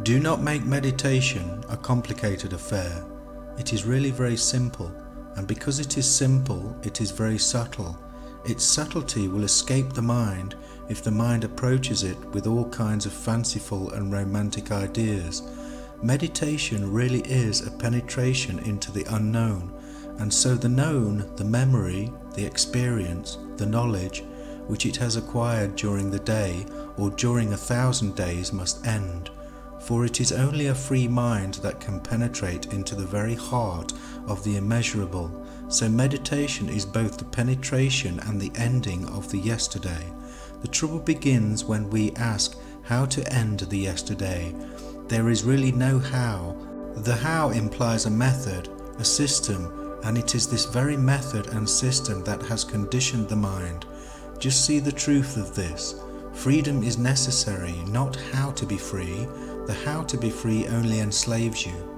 Do not make meditation a complicated affair. It is really very simple, and because it is simple, it is very subtle. Its subtlety will escape the mind if the mind approaches it with all kinds of fanciful and romantic ideas. Meditation really is a penetration into the unknown, and so the known, the memory, the experience, the knowledge, which it has acquired during the day or during 1,000 days must end, for it is only a free mind that can penetrate into the very heart of the immeasurable. So meditation is both the penetration and the ending of the yesterday. The trouble begins when we ask how to end the yesterday. There is really no how. The how implies a method, a system, and it is this very method and system that has conditioned the mind. Just see the truth of this. Freedom is necessary, not how to be free. The how to be free only enslaves you.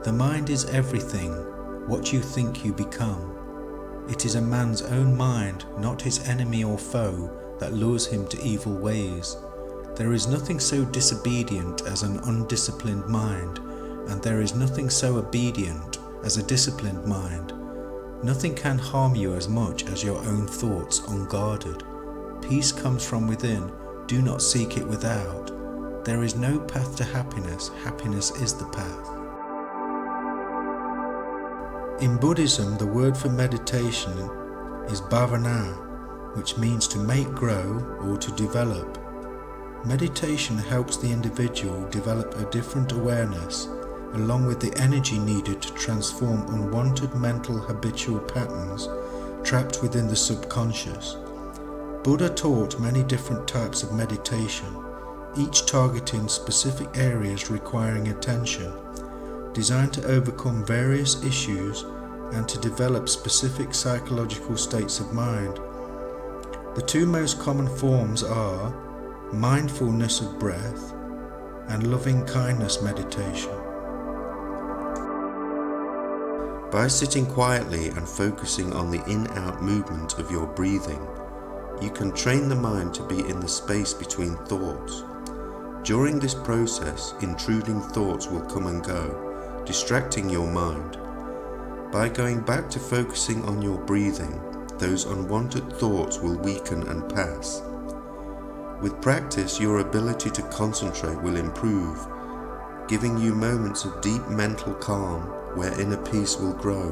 The mind is everything, what you think you become. It is a man's own mind, not his enemy or foe, that lures him to evil ways. There is nothing so disobedient as an undisciplined mind, and there is nothing so obedient as a disciplined mind. Nothing can harm you as much as your own thoughts unguarded. Peace comes from within, do not seek it without. There is no path to happiness, happiness is the path. In Buddhism, the word for meditation is bhavana, which means to make grow or to develop. Meditation helps the individual develop a different awareness, along with the energy needed to transform unwanted mental habitual patterns trapped within the subconscious. Buddha taught many different types of meditation, each targeting specific areas requiring attention, designed to overcome various issues and to develop specific psychological states of mind. The two most common forms are mindfulness of breath and loving kindness meditation. By sitting quietly and focusing on the in-out movement of your breathing, you can train the mind to be in the space between thoughts. During this process, intruding thoughts will come and go, distracting your mind. By going back to focusing on your breathing, those unwanted thoughts will weaken and pass. With practice, your ability to concentrate will improve, giving you moments of deep mental calm where inner peace will grow.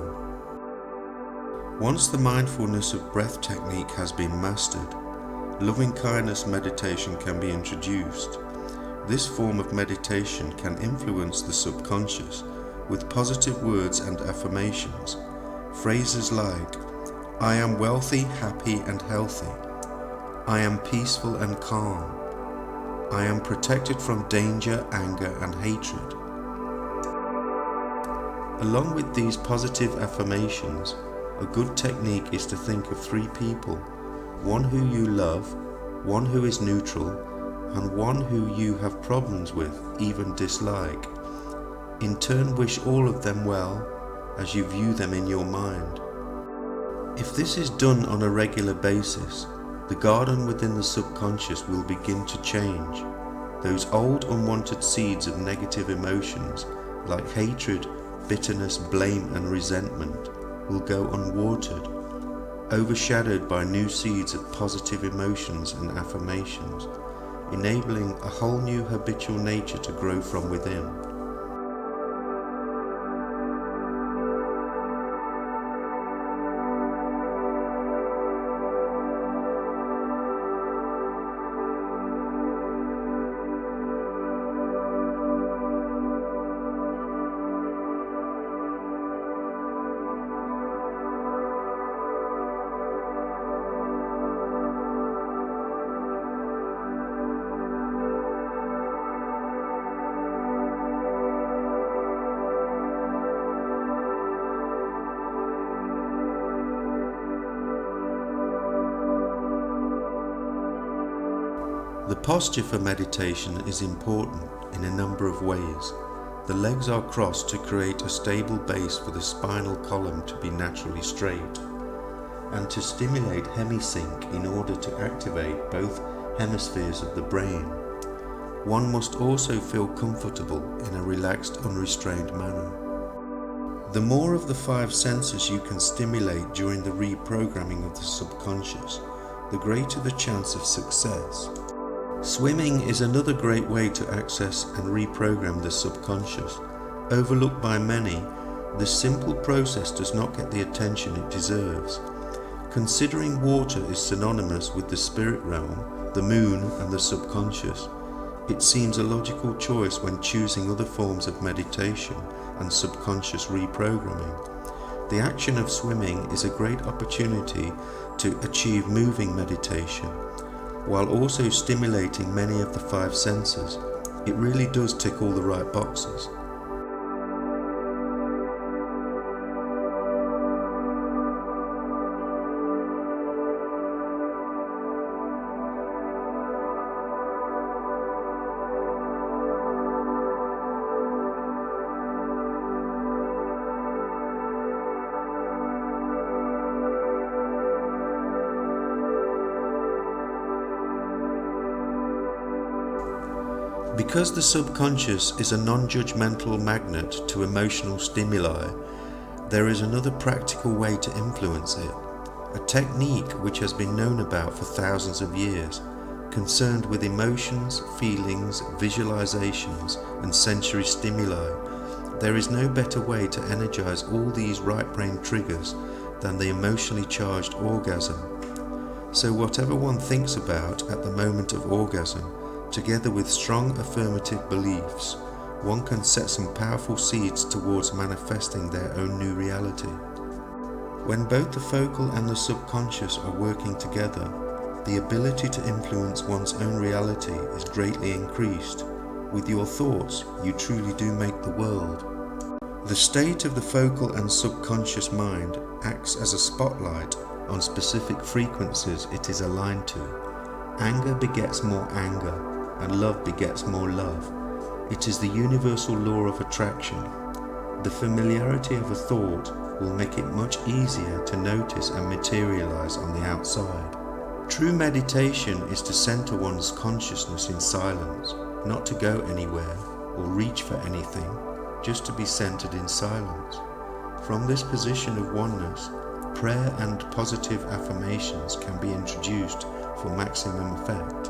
Once the mindfulness of breath technique has been mastered, loving kindness meditation can be introduced. This form of meditation can influence the subconscious with positive words and affirmations. Phrases like, I am wealthy, happy and healthy. I am peaceful and calm. I am protected from danger, anger and hatred. Along with these positive affirmations, a good technique is to think of 3 people, one who you love, one who is neutral, and one who you have problems with, even dislike. In turn, wish all of them well as you view them in your mind. If this is done on a regular basis, the garden within the subconscious will begin to change. Those old unwanted seeds of negative emotions like hatred, bitterness, blame and resentment will go unwatered, overshadowed by new seeds of positive emotions and affirmations, enabling a whole new habitual nature to grow from within. The posture for meditation is important in a number of ways. The legs are crossed to create a stable base for the spinal column to be naturally straight. and to stimulate hemisync in order to activate both hemispheres of the brain. One must also feel comfortable in a relaxed, unrestrained manner. The more of the 5 senses you can stimulate during the reprogramming of the subconscious, the greater the chance of success. Swimming is another great way to access and reprogram the subconscious. Overlooked by many, this simple process does not get the attention it deserves. Considering water is synonymous with the spirit realm, the moon, and the subconscious, it seems a logical choice when choosing other forms of meditation and subconscious reprogramming. The action of swimming is a great opportunity to achieve moving meditation, while also stimulating many of the 5 senses. It really does tick all the right boxes. Because the subconscious is a non-judgmental magnet to emotional stimuli, there is another practical way to influence it, a technique which has been known about for thousands of years, concerned with emotions, feelings, visualizations, and sensory stimuli. There is no better way to energize all these right brain triggers than the emotionally charged orgasm. So whatever one thinks about at the moment of orgasm, together with strong affirmative beliefs, one can set some powerful seeds towards manifesting their own new reality. When both the focal and the subconscious are working together, the ability to influence one's own reality is greatly increased. With your thoughts, you truly do make the world. The state of the focal and subconscious mind acts as a spotlight on specific frequencies it is aligned to. Anger begets more anger, and love begets more love. It is the universal law of attraction. The familiarity of a thought will make it much easier to notice and materialize on the outside. True meditation is to center one's consciousness in silence, not to go anywhere or reach for anything, just to be centered in silence. From this position of oneness, prayer and positive affirmations can be introduced for maximum effect.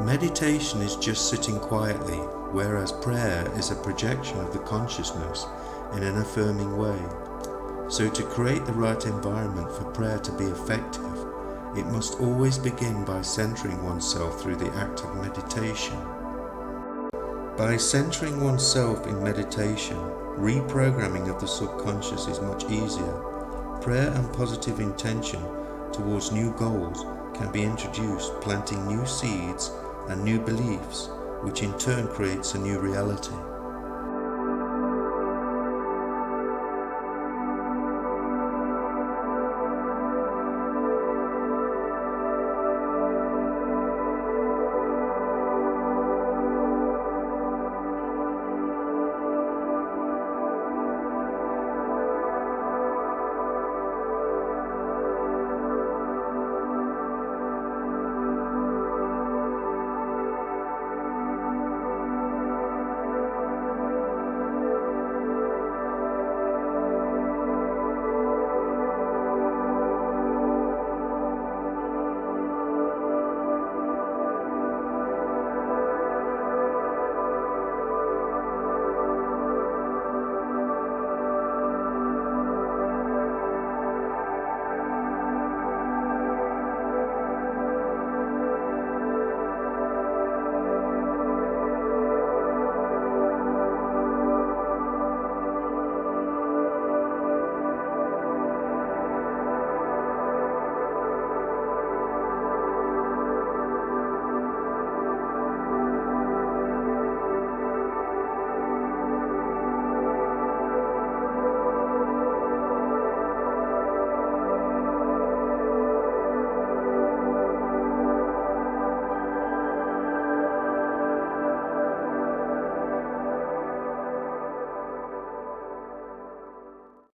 Meditation is just sitting quietly, whereas prayer is a projection of the consciousness in an affirming way. So to create the right environment for prayer to be effective, it must always begin by centering oneself through the act of meditation. By centering oneself in meditation, reprogramming of the subconscious is much easier. Prayer and positive intention towards new goals can be introduced, planting new seeds and new beliefs, which in turn creates a new reality.